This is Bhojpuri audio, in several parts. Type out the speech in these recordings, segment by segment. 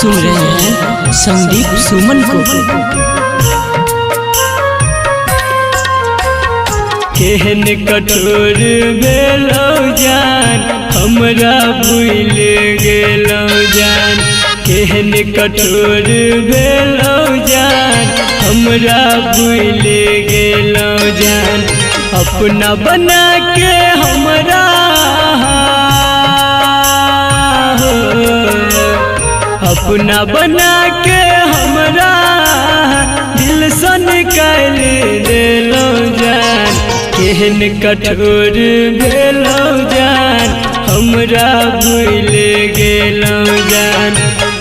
सुन रहे हैं संदीप सुमन को। केहन कठोर भेलौ जान हमरा भूल गेलौ जान। केहन कठोर भेलौ जान हमरा भूल गेलौ जान। अपना बना के हमरा अपना बना के हमरा दिल से निकाल देलौ जान। केहन कठोर भेलौ जान हमरा भूल गेलौ जान।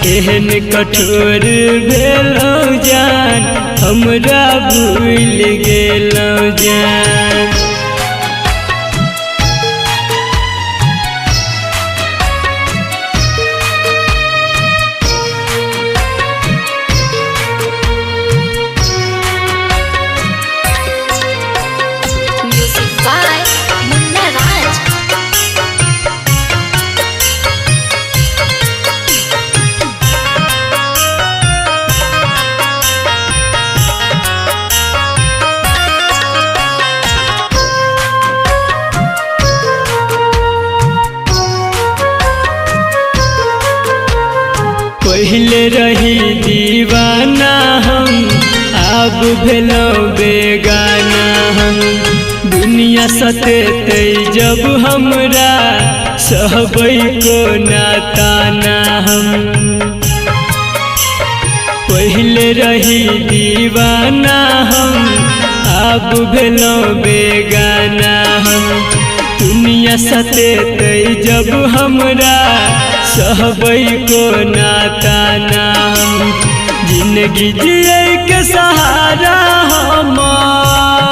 केहन कठोर भेलौ जान हमरा भूल गेलौ जान। पहले रही दीवाना हम अब भेलौ बेगाना हम। दुनिया सतेतै जब हमरा सहबै को नाताना हम। पहले रही दीवाना हम अब भेलौ बेगाना हम। दुनिया सतेतै जब हमरा सहबै को नाताना हम। जिंदगी जिए के सहारा हमार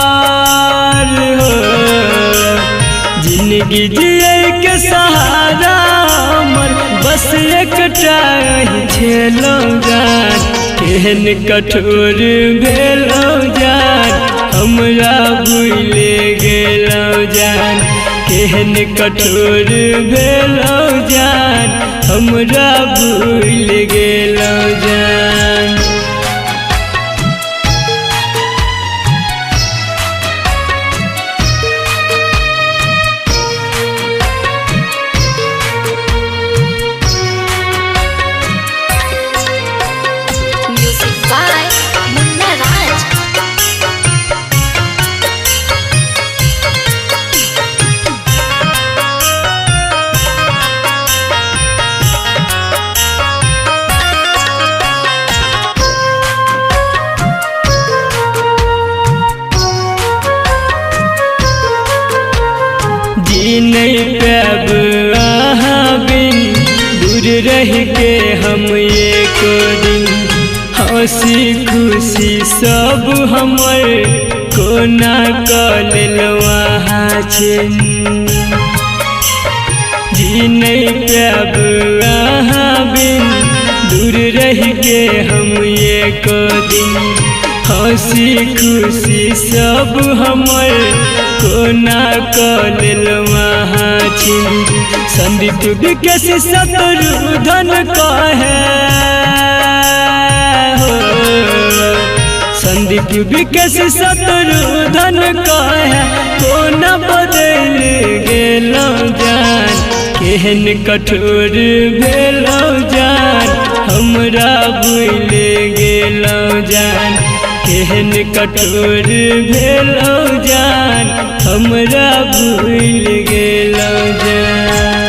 हो। जिंदगी जिए के सहारा हमर बस एकटा छेलौ जान। केहन कठोर भेलौ जान हमरा भूल गेलौ जान। केहन कठोर भेलौ जान हमरा भूल गेलौ जान। नहीं पाब अहाँ बिन दूर रह के हम एक दिन। हंसी खुशी सब हमर कोना कऽ लेलौ अहाँ छिन। जी नहीं पाब अहाँ बिन दूर रह के हम एक दिन। हंसी खुशी सब हमर कोना कऽ लेलौ अहाँ छिन। संदीप विकेश शत्रुधन कहे हो। संदीप विकेश शत्रुधन कहे कोना बदल गेलौ जान। केहन कठोर भेलौ जान हमरा भूल गेलौ जान। केहन कठोर भेलौ जान हमरा भूल गेलौ जान।